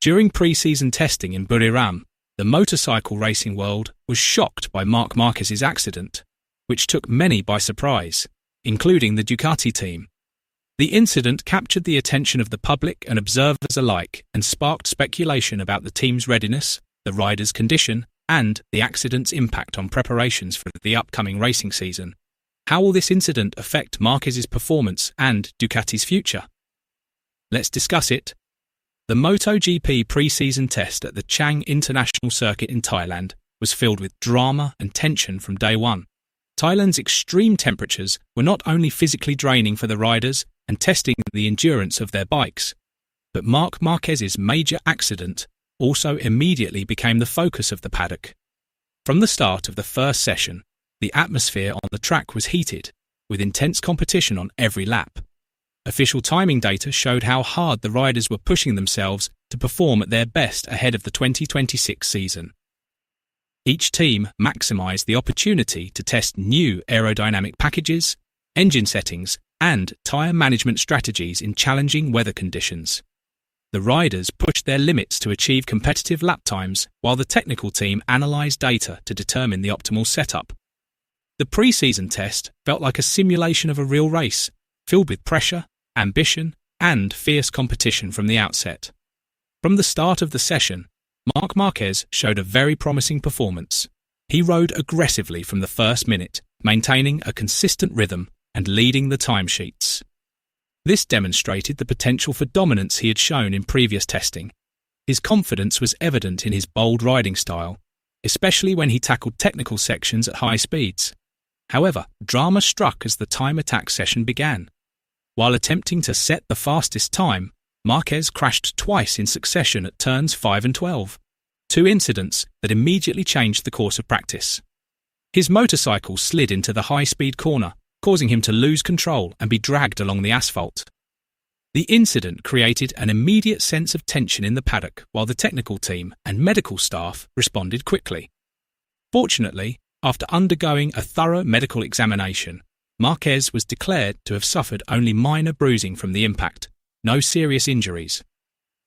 During pre-season testing in Buriram, the motorcycle racing world was shocked by Marc Márquez's accident, which took many by surprise, including the Ducati team. The incident captured the attention of the public and observers alike and sparked speculation about the team's readiness, the rider's condition, and the accident's impact on preparations for the upcoming racing season. How will this incident affect Márquez's performance and Ducati's future? Let's discuss it. The MotoGP pre-season test at the Chang International Circuit in Thailand was filled with drama and tension from day one. Thailand's extreme temperatures were not only physically draining for the riders and testing the endurance of their bikes, but Marc Márquez's major accident also immediately became the focus of the paddock. From the start of the first session, the atmosphere on the track was heated, with intense competition on every lap. Official timing data showed how hard the riders were pushing themselves to perform at their best ahead of the 2026 season. Each team maximised the opportunity to test new aerodynamic packages, engine settings, and tyre management strategies in challenging weather conditions. The riders pushed their limits to achieve competitive lap times, while the technical team analysed data to determine the optimal setup. The pre-season test felt like a simulation of a real race, filled with pressure, ambition, and fierce competition from the outset. From the start of the session, Marc Márquez showed a very promising performance. He rode aggressively from the first minute, maintaining a consistent rhythm and leading the timesheets. This demonstrated the potential for dominance he had shown in previous testing. His confidence was evident in his bold riding style, especially when he tackled technical sections at high speeds. However, drama struck as the time attack session began. While attempting to set the fastest time, Marquez crashed twice in succession at turns 5 and 12, two incidents that immediately changed the course of practice. His motorcycle slid into the high-speed corner, causing him to lose control and be dragged along the asphalt. The incident created an immediate sense of tension in the paddock, while the technical team and medical staff responded quickly. Fortunately, after undergoing a thorough medical examination, Marquez was declared to have suffered only minor bruising from the impact, no serious injuries.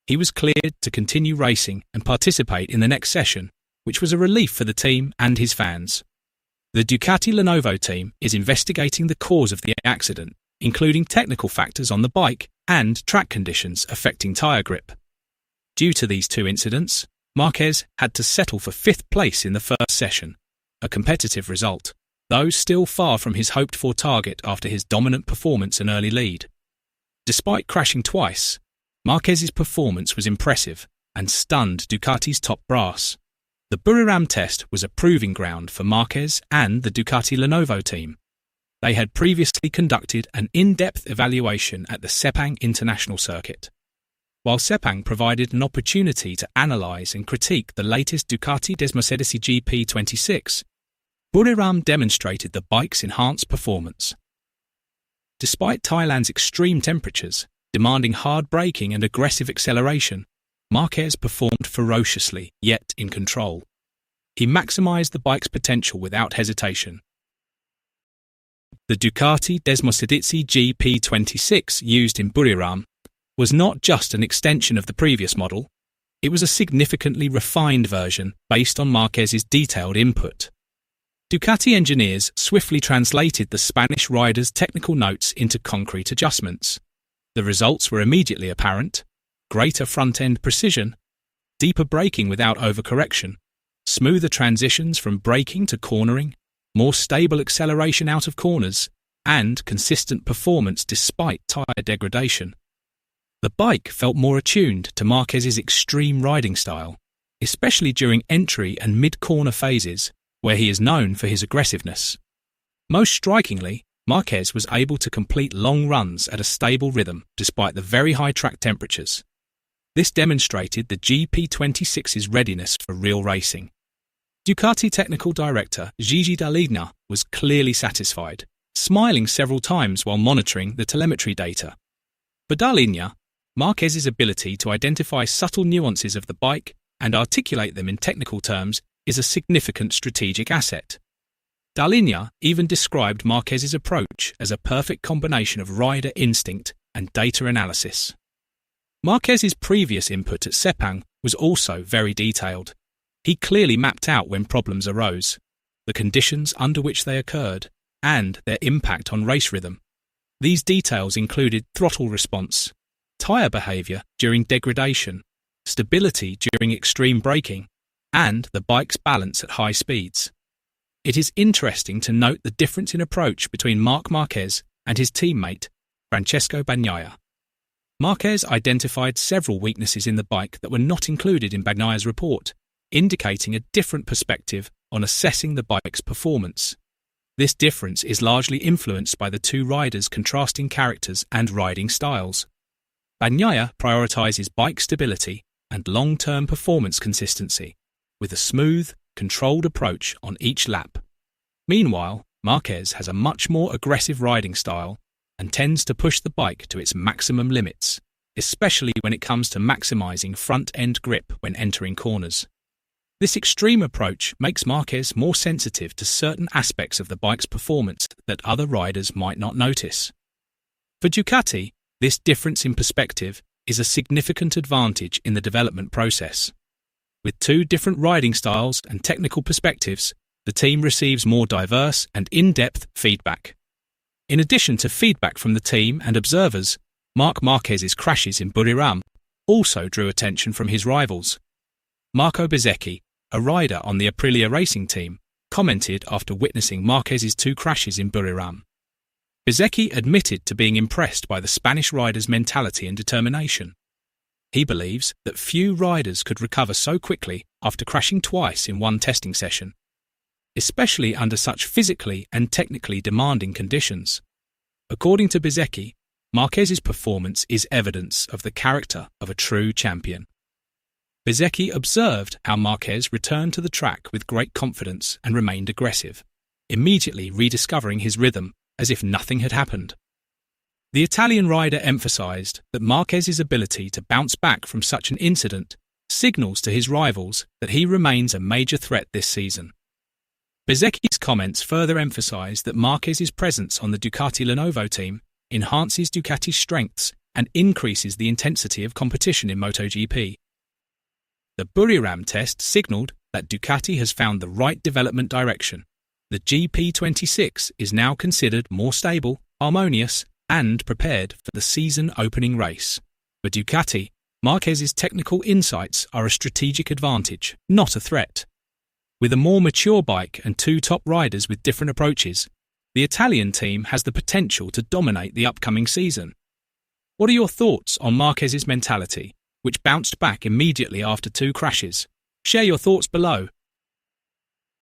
He was cleared to continue racing and participate in the next session, which was a relief for the team and his fans. The Ducati Lenovo team is investigating the cause of the accident, including technical factors on the bike and track conditions affecting tyre grip. Due to these two incidents, Marquez had to settle for 5th place in the first session, a competitive result, though still far from his hoped-for target after his dominant performance and early lead. Despite crashing twice, Marquez's performance was impressive and stunned Ducati's top brass. The Buriram test was a proving ground for Marquez and the Ducati Lenovo team. They had previously conducted an in-depth evaluation at the Sepang International Circuit. While Sepang provided an opportunity to analyse and critique the latest Ducati Desmosedici GP26, Buriram demonstrated the bike's enhanced performance. Despite Thailand's extreme temperatures, demanding hard braking and aggressive acceleration, Marquez performed ferociously, yet in control. He maximised the bike's potential without hesitation. The Ducati Desmosedici GP26 used in Buriram was not just an extension of the previous model, it was a significantly refined version based on Marquez's detailed input. Ducati engineers swiftly translated the Spanish rider's technical notes into concrete adjustments. The results were immediately apparent: greater front-end precision, deeper braking without overcorrection, smoother transitions from braking to cornering, more stable acceleration out of corners, and consistent performance despite tyre degradation. The bike felt more attuned to Marquez's extreme riding style, especially during entry and mid-corner phases, where he is known for his aggressiveness. Most strikingly, Marquez was able to complete long runs at a stable rhythm despite the very high track temperatures. This demonstrated the GP26's readiness for real racing. Ducati technical director Gigi Dall'Igna was clearly satisfied, smiling several times while monitoring the telemetry data. For Dall'Igna, Marquez's ability to identify subtle nuances of the bike and articulate them in technical terms is a significant strategic asset. Dall'Igna even described Marquez's approach as a perfect combination of rider instinct and data analysis. Marquez's previous input at Sepang was also very detailed. He clearly mapped out when problems arose, the conditions under which they occurred, and their impact on race rhythm. These details included throttle response, tyre behaviour during degradation, stability during extreme braking, and the bike's balance at high speeds. It is interesting to note the difference in approach between Marc Márquez and his teammate, Francesco Bagnaia. Marquez identified several weaknesses in the bike that were not included in Bagnaia's report, indicating a different perspective on assessing the bike's performance. This difference is largely influenced by the two riders' contrasting characters and riding styles. Bagnaia prioritises bike stability and long-term performance consistency, with a smooth, controlled approach on each lap. Meanwhile, Marquez has a much more aggressive riding style and tends to push the bike to its maximum limits, especially when it comes to maximising front-end grip when entering corners. This extreme approach makes Marquez more sensitive to certain aspects of the bike's performance that other riders might not notice. For Ducati, this difference in perspective is a significant advantage in the development process. With two different riding styles and technical perspectives, the team receives more diverse and in-depth feedback. In addition to feedback from the team and observers, Marc Márquez's crashes in Buriram also drew attention from his rivals. Marco Bezzecchi, a rider on the Aprilia racing team, commented after witnessing Marquez's two crashes in Buriram. Bezzecchi admitted to being impressed by the Spanish rider's mentality and determination. He believes that few riders could recover so quickly after crashing twice in one testing session, especially under such physically and technically demanding conditions. According to Bezzecchi, Marquez's performance is evidence of the character of a true champion. Bezzecchi observed how Marquez returned to the track with great confidence and remained aggressive, immediately rediscovering his rhythm as if nothing had happened. The Italian rider emphasised that Marquez's ability to bounce back from such an incident signals to his rivals that he remains a major threat this season. Bezzecchi's comments further emphasised that Marquez's presence on the Ducati Lenovo team enhances Ducati's strengths and increases the intensity of competition in MotoGP. The Buriram test signalled that Ducati has found the right development direction. The GP26 is now considered more stable, harmonious, and prepared for the season-opening race. For Ducati, Marquez's technical insights are a strategic advantage, not a threat. With a more mature bike and two top riders with different approaches, the Italian team has the potential to dominate the upcoming season. What are your thoughts on Marquez's mentality, which bounced back immediately after two crashes? Share your thoughts below